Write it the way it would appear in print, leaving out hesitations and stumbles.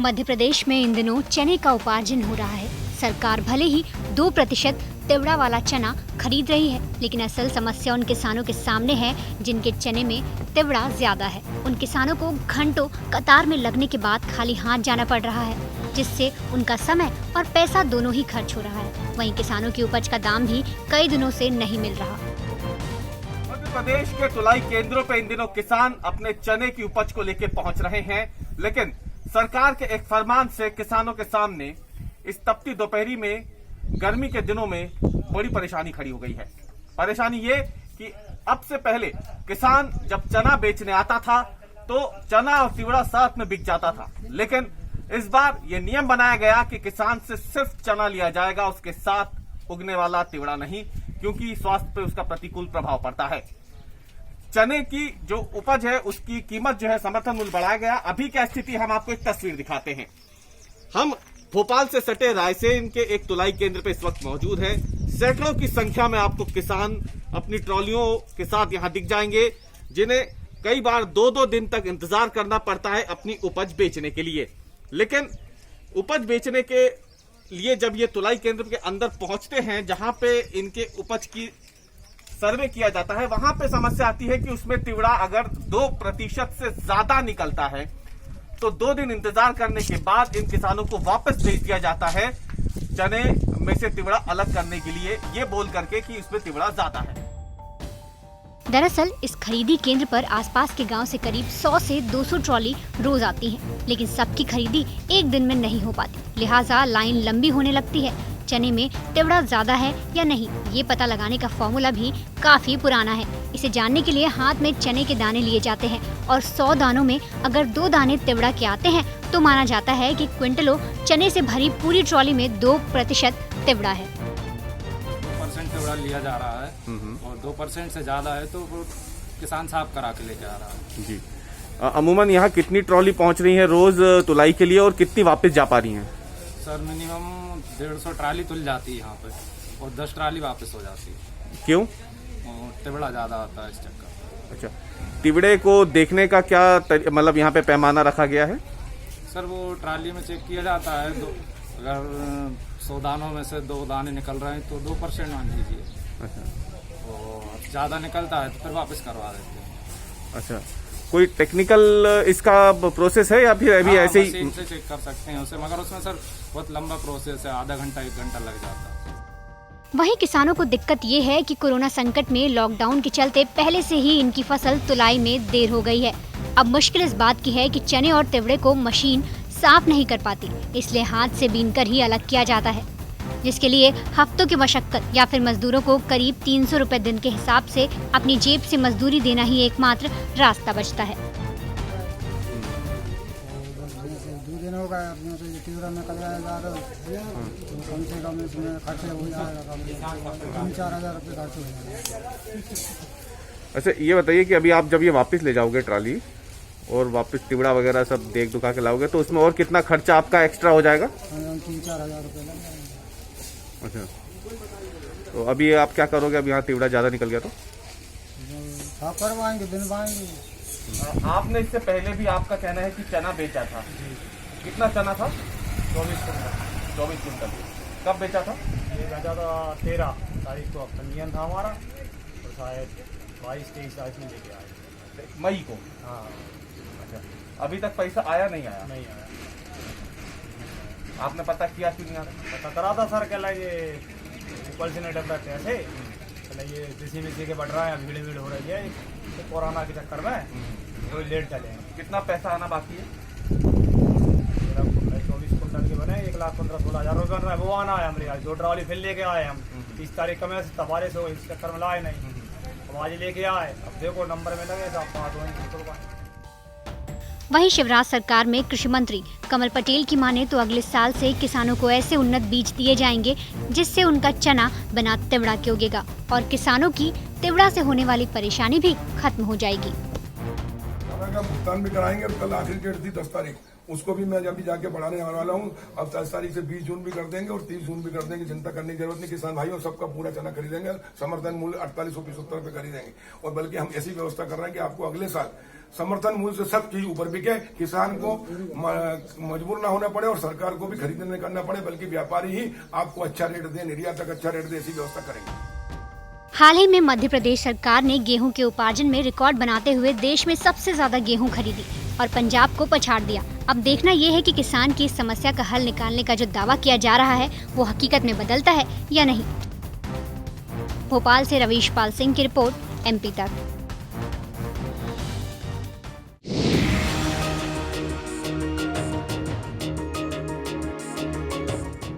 मध्य प्रदेश में इन दिनों चने का उपार्जन हो रहा है। सरकार भले ही 2% तिवड़ा वाला चना खरीद रही है, लेकिन असल समस्या उन किसानों के सामने है जिनके चने में तिवड़ा ज्यादा है। उन किसानों को घंटों कतार में लगने के बाद खाली हाथ जाना पड़ रहा है, जिससे उनका समय और पैसा दोनों ही खर्च हो रहा है। वहीं किसानों की उपज का दाम भी कई दिनों से नहीं मिल रहा। मध्य प्रदेश के तुलाई केंद्रों पर इन दिनों किसान अपने चने की उपज को लेकर पहुंच रहे हैं, लेकिन सरकार के एक फरमान से किसानों के सामने इस तपती दोपहरी में गर्मी के दिनों में बड़ी परेशानी खड़ी हो गई है। परेशानी ये कि अब से पहले किसान जब चना बेचने आता था तो चना और तिवड़ा साथ में बिक जाता था, लेकिन इस बार ये नियम बनाया गया कि किसान से सिर्फ चना लिया जाएगा, उसके साथ उगने वाला तिवड़ा नहीं, क्योंकि स्वास्थ्य पे उसका प्रतिकूल प्रभाव पड़ता है। चने की जो उपज है उसकी कीमत जो है समर्थन मूल्य बढ़ाया गया। अभी क्या स्थिति हम आपको एक तस्वीर दिखाते हैं। हम भोपाल से सटे रायसेन के एक तुलाई केंद्र पे इस वक्त मौजूद हैं। सैकड़ों की संख्या में आपको किसान अपनी ट्रॉलियों के साथ यहां दिख जाएंगे, जिन्हें कई बार 2-2 दिन तक इंतजार करना पड़ता है अपनी उपज बेचने के लिए। लेकिन उपज बेचने के लिए जब ये तुलाई केंद्र के अंदर पहुंचते हैं, जहां पे इनके उपज की सर्वे किया जाता है, वहां पे समस्या आती है कि उसमें तिवड़ा अगर 2% से ज्यादा निकलता है तो 2 दिन इंतजार करने के बाद इन किसानों को वापस भेज दिया जाता है चने में से तिवड़ा अलग करने के लिए, ये बोल करके कि इसमें तिवड़ा ज्यादा है। दरअसल इस खरीदी केंद्र पर आसपास के गांव से करीब 100 से 200 ट्रॉली रोज आती हैं, लेकिन सबकी खरीदी एक दिन में नहीं हो पाती, लिहाजा लाइन लंबी होने लगती है। चने में तिवड़ा ज्यादा है या नहीं, ये पता लगाने का फॉर्मूला भी काफी पुराना है। इसे जानने के लिए हाथ में चने के दाने लिए जाते हैं और 100 दानों में अगर 2 दाने तिवड़ा के आते हैं तो माना जाता है कि क्विंटलों चने से भरी पूरी ट्रॉली में 2% तिवड़ा है। 2% तिवड़ा लिया जा रहा है और 2% से ज्यादा है तो वो किसान साहब करा के लेके आ रहा है। जी, अमूमन यहाँ कितनी ट्रॉली पहुँच रही है रोज तुलाई के लिए और कितनी वापस जा पा रही है? सर मिनिमम 150 ट्राली तुल जाती है यहाँ पे और 10 ट्राली वापस हो जाती है। क्यों? तिवड़ा ज्यादा आता है इस चक्कर। अच्छा, तिवड़े को देखने का क्या मतलब यहाँ पे पैमाना रखा गया है? सर वो ट्राली में चेक किया जाता है, तो अगर 100 दानों में से 2 दाने निकल रहे हैं तो 2% मान लीजिए। अच्छा, और ज्यादा निकलता है तो फिर वापस करवा देते हैं। अच्छा, कोई टेक्निकल इसका प्रोसेस है या फिर अभी ऐसे ही मशीन से चेक कर सकते हैं उसे, मगर उसमें सर बहुत लंबा प्रोसेस है, आधा घंटा 1 घंटा लग जाता है। वहीं किसानों को दिक्कत ये है कि कोरोना संकट में लॉकडाउन के चलते पहले से ही इनकी फसल तुलाई में देर हो गई है। अब मुश्किल इस बात की है कि चने और तिवड़े को मशीन साफ नहीं कर पाती, इसलिए हाथ से बीनकर ही अलग किया जाता है, जिसके लिए हफ्तों की मशक्कत या फिर मजदूरों को करीब 300 रुपए दिन के हिसाब से अपनी जेब से मजदूरी देना ही एकमात्र रास्ता बचता है। 2 दिन हो गए अपने से तिवड़ा निकल जाएगा तो कम से कम इसमें खर्च हो जाएगा 3-4 हज़ार रुपये खर्च हो जाएगा। अच्छा, ये बताइए कि अभी आप जब ये वापस ले जाओगे ट्राली और वापस तिवड़ा वगैरह सब देख दुखा के लाओगे तो उसमें और कितना खर्चा आपका एक्स्ट्रा हो जाएगा? 3-4 हज़ार रुपये लग जाएगा। अच्छा, तो अभी आप क्या करोगे? अब यहाँ तिवड़ा ज्यादा निकल गया तो साफ करवाएंगे, बिनवाएंगे। आपने इससे पहले भी आपका कहना है कि चना बेचा था, कितना चना था? 24 कुंटल। कब बेचा था? ये बेचा था 13 तारीख को, नियम था हमारा, और शायद 22-23 तारीख में लेके आए मई को। हाँ। अच्छा, अभी तक पैसा आया नहीं आया? नहीं आया। आपने पता किया क्यों नहीं आया? पता करा था सर, कहला ये ऊपर से नहीं डर रहे ऐसे, कहला ये किसी के बढ़ रहा है, भीड़ हो रही है तो कोरोना के चक्कर में तो लेट चले हैं। कितना पैसा आना बाकी है? 24 कुंटल के बने 1,15,16,000 रुपये बन रहा है, वो आना है हमारे यहाँ। 2 ट्रॉली फिर लेके आए हम 30 तारीख का, मैं तबारे से इस चक्कर में लाए नहीं, अब आज लेके आए। अब देखो नंबर में लगे 5 रुपये। वहीं शिवराज सरकार में कृषि मंत्री कमल पटेल की माने तो अगले साल से किसानों को ऐसे उन्नत बीज दिए जाएंगे जिससे उनका चना बिना तिवड़ा के उगेगा और किसानों की तिवड़ा से होने वाली परेशानी भी खत्म हो जाएगी। भुगतान भी कराएंगे और कल आखिरी डेट थी 10 तारीख, उसको भी मैं अभी जाके बढ़ाने आने वाला हूँ। अब 10 तारीख से 20 जून भी कर देंगे और 30 जून भी कर देंगे। चिंता करने की जरूरत नहीं, किसान भाइयों सबका पूरा चना खरीदेंगे, समर्थन मूल्य 4875 रुपये खरीदेंगे। और बल्कि हम ऐसी व्यवस्था कर रहे हैं कि आपको अगले साल समर्थन मूल्य से सब चीज ऊपर बिके, किसान को मजबूर ना होना पड़े और सरकार को भी खरीदने करना पड़े, बल्कि व्यापारी ही आपको अच्छा रेट दे, निर्यात तक अच्छा रेट दे, ऐसी व्यवस्था करेंगे। हाल ही में मध्य प्रदेश सरकार ने गेहूं के उपार्जन में रिकॉर्ड बनाते हुए देश में सबसे ज्यादा गेहूं खरीदी और पंजाब को पछाड़ दिया। अब देखना ये है कि किसान की इस समस्या का हल निकालने का जो दावा किया जा रहा है वो हकीकत में बदलता है या नहीं। भोपाल से रवीश पाल सिंह की रिपोर्ट, MP तक।